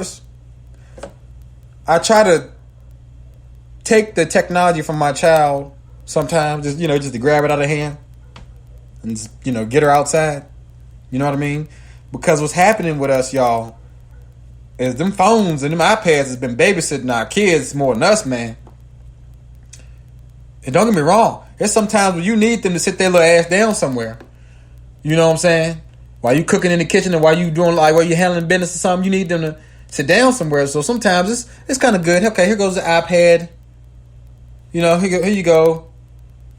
nervous, I try to take the technology from my child sometimes, just to grab it out of her hand and, get her outside. You know what I mean? Because what's happening with us, y'all, is them phones and them iPads has been babysitting our kids more than us, man. And don't get me wrong, there's sometimes when you need them to sit their little ass down somewhere. You know what I'm saying? While you cooking in the kitchen and while you doing while you handling business or something, you need them to sit down somewhere. So sometimes it's kind of good. Okay, here goes the iPad. Here you go.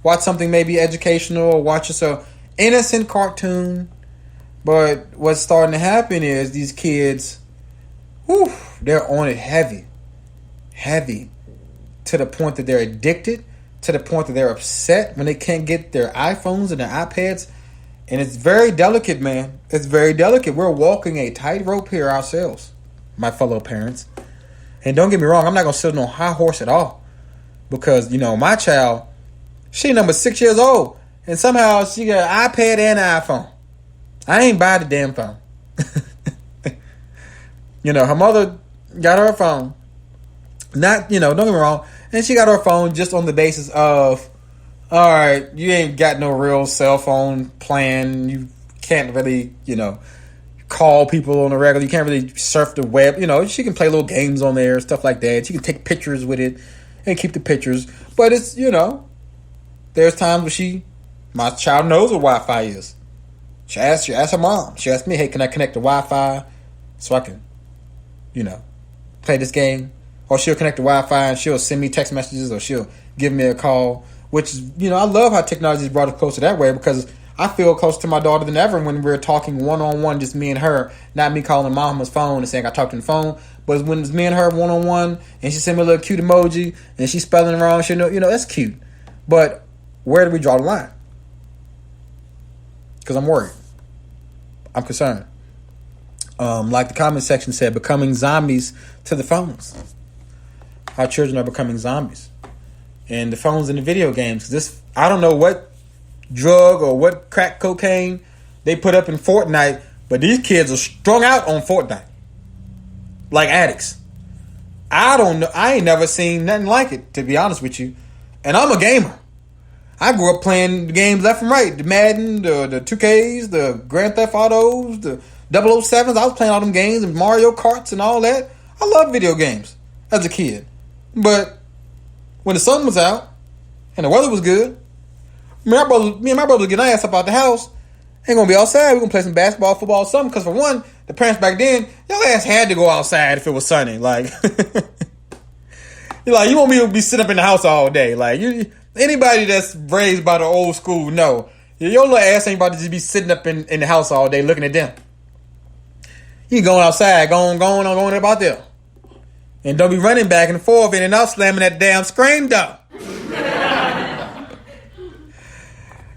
Watch something maybe educational or watch yourself innocent cartoon. But what's starting to happen is these kids, they're on it heavy, to the point that they're addicted, to the point that they're upset when they can't get their iPhones and their iPads. And it's very delicate, man. It's very delicate. We're walking a tightrope here ourselves, my fellow parents. And don't get me wrong, I'm not going to sit on no high horse at all. Because, my child, she number 6 years old. And somehow she got an iPad and an iPhone. I ain't buy the damn phone. Her mother got her phone. Don't get me wrong. And she got her phone just on the basis of, all right, you ain't got no real cell phone plan. You can't really, call people on the regular. You can't really surf the web. She can play little games on there, stuff like that. She can take pictures with it and keep the pictures. But it's, there's times where my child knows what Wi-Fi is. She asked her mom. She asked me, hey, can I connect to Wi-Fi so I can, play this game? Or she'll connect to Wi-Fi and she'll send me text messages or she'll give me a call. Which is, I love how technology has brought us closer that way because I feel closer to my daughter than ever when we're talking one-on-one, just me and her. Not me calling mama's phone and saying I talked on the phone. But when it's me and her one-on-one and she sent me a little cute emoji and she's spelling wrong, she that's cute. But where do we draw the line? Because I'm worried. I'm concerned. Like the comment section said, becoming zombies to the phones. Our children are becoming zombies. And the phones and the video games. I don't know what drug or what crack cocaine they put up in Fortnite, but these kids are strung out on Fortnite. Like addicts. I don't know. I ain't never seen nothing like it, to be honest with you. And I'm a gamer. I grew up playing the games left and right. The Madden, the 2Ks, the Grand Theft Autos, the 007s. I was playing all them games and Mario Karts and all that. I love video games as a kid. But when the sun was out and the weather was good, me and my brother get our ass up out the house. Ain't gonna be outside. We're gonna play some basketball, football, or something. Because for one, the parents back then, y'all ass had to go outside if it was sunny. Like, you're like, you want me to be sitting up in the house all day? Like, anybody that's raised by the old school, no. Your little ass ain't about to just be sitting up in the house all day looking at them. You going outside, going about there. And don't be running back and forth in and out slamming that damn screen door.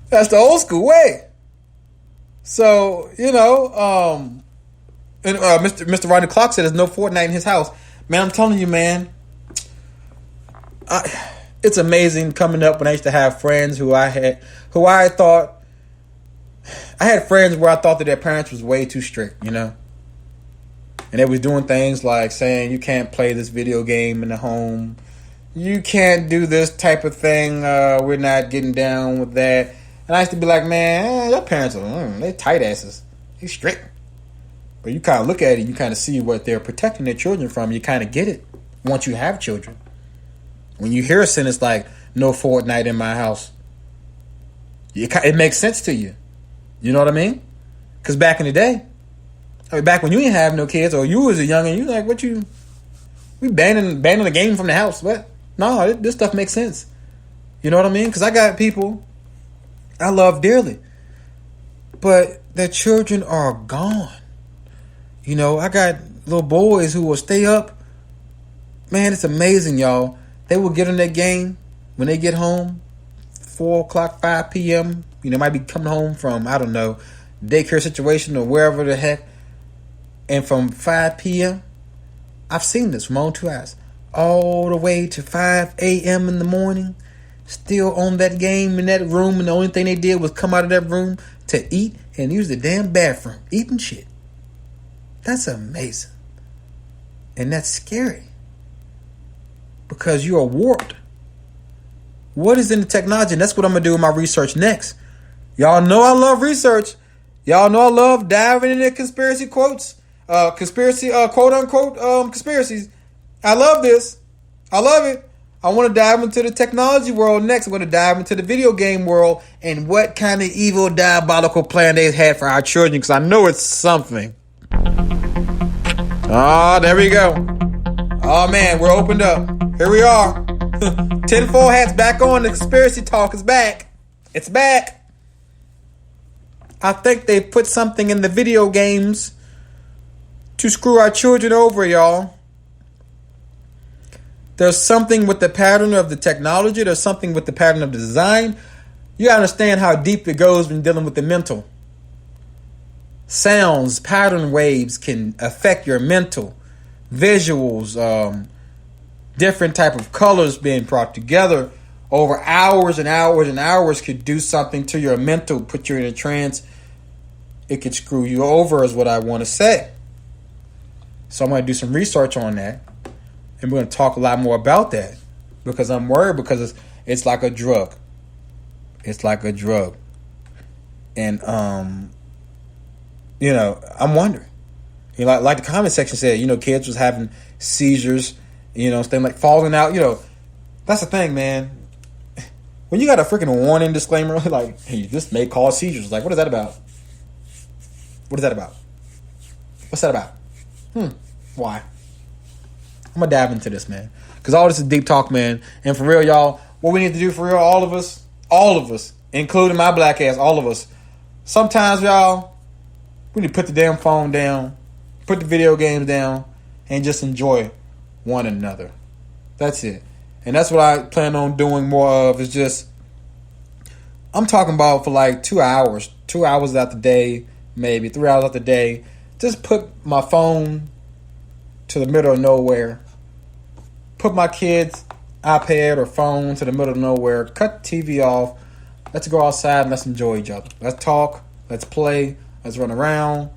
That's the old school way. So, and Mr. Rodney Clark said there's no Fortnite in his house. Man, I'm telling you, man. It's amazing coming up when I used to have friends I had friends where I thought that their parents was way too strict, And they was doing things like saying you can't play this video game in the home. You can't do this type of thing. We're not getting down with that. And I used to be like, man, your parents are they tight asses. They strict. But you kind of look at it, you kind of see what they're protecting their children from. You kind of get it once you have children. When you hear a sentence like, no Fortnite in my house, it makes sense to you. You know what I mean? Because back in the day, back when you didn't have no kids, or you was a youngin', you like, we banning the game from the house. What? No, this stuff makes sense. You know what I mean? Because I got people I love dearly, but their children are gone. I got little boys who will stay up. Man, it's amazing, y'all. They will get on that game when they get home, 4 o'clock, 5 p.m. Might be coming home from, I don't know, daycare situation or wherever the heck. And from 5 p.m., I've seen this from my own 2 eyes, all the way to 5 a.m. in the morning, still on that game in that room, and the only thing they did was come out of that room to eat and use the damn bathroom, eating shit. That's amazing. And that's scary. Because you are warped. What is in the technology? And that's what I'm going to do in my research next. Y'all know I love research. Y'all know I love diving into conspiracy quotes. Conspiracy, quote unquote, conspiracies. I love this. I love it. I want to dive into the technology world next. I'm going to dive into the video game world and what kind of evil, diabolical plan they had for our children, because I know it's something. Oh, there we go. Oh, man, we're opened up. Here we are. Tinfoil hat's back on. The conspiracy talk is back. It's back. I think they put something in the video games to screw our children over, y'all. There's something with the pattern of the technology. There's something with the pattern of the design. You understand how deep it goes when dealing with the mental. Sounds, pattern waves can affect your mental. Visuals, different type of colors being brought together over hours and hours and hours could do something to your mental, put you in a trance. It could screw you over is what I want to say. So I'm going to do some research on that. And we're going to talk a lot more about that. Because I'm worried because it's like a drug. It's like a drug. And, I'm wondering. Like the comment section said, kids was having seizures, things like falling out. That's the thing, man. When you got a freaking warning disclaimer, like, hey, this may cause seizures. Like, what is that about? What is that about? What's that about? Why? I'm going to dive into this, man. Because all this is deep talk, man. And for real, y'all, what we need to do for real, all of us, including my black ass, all of us. Sometimes, y'all, we need to put the damn phone down, put the video games down, and just enjoy one another. That's it. And that's what I plan on doing more of is just, I'm talking about for like 2 hours. 2 hours out the day, maybe 3 hours out the day. Just put my phone to the middle of nowhere. Put my kids' iPad or phone to the middle of nowhere. Cut the TV off. Let's go outside and let's enjoy each other. Let's talk. Let's play. Let's run around.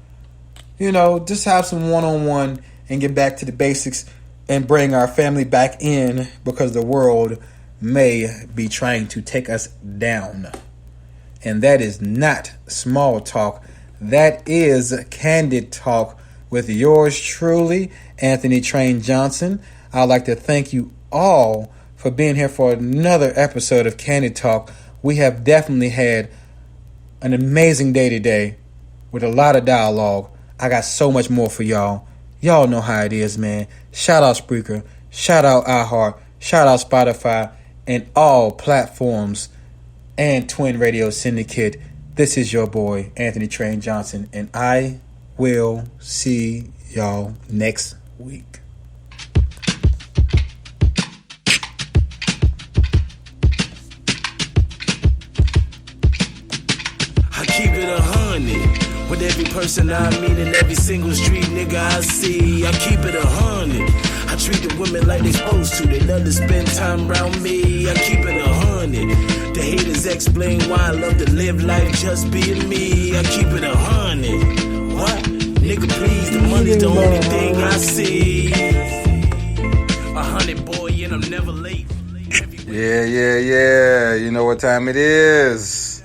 Just have some one-on-one and get back to the basics and bring our family back in because the world may be trying to take us down. And that is not small talk. That is Candid Talk with yours truly, Anthony Train Johnson. I'd like to thank you all for being here for another episode of Candid Talk. We have definitely had an amazing day today with a lot of dialogue. I got so much more for y'all. Y'all know how it is, man. Shout out Spreaker. Shout out iHeart. Shout out Spotify and all platforms and Twin Radio Syndicate. This is your boy, Anthony Train Johnson, and I will see y'all next week. I keep it 100 with every person I meet in every single street nigga I see. I keep it 100. I treat the women like they supposed to. They love to spend time around me. I keep it 100. The haters explain why I love to live life just being me. I keep it 100. What? Nigga, please, the money's the only thing I see. 100, boy, and I'm never late. Yeah. You know what time it is.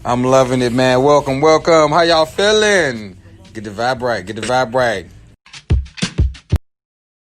I'm loving it, man. Welcome. How y'all feeling? Get the vibe right.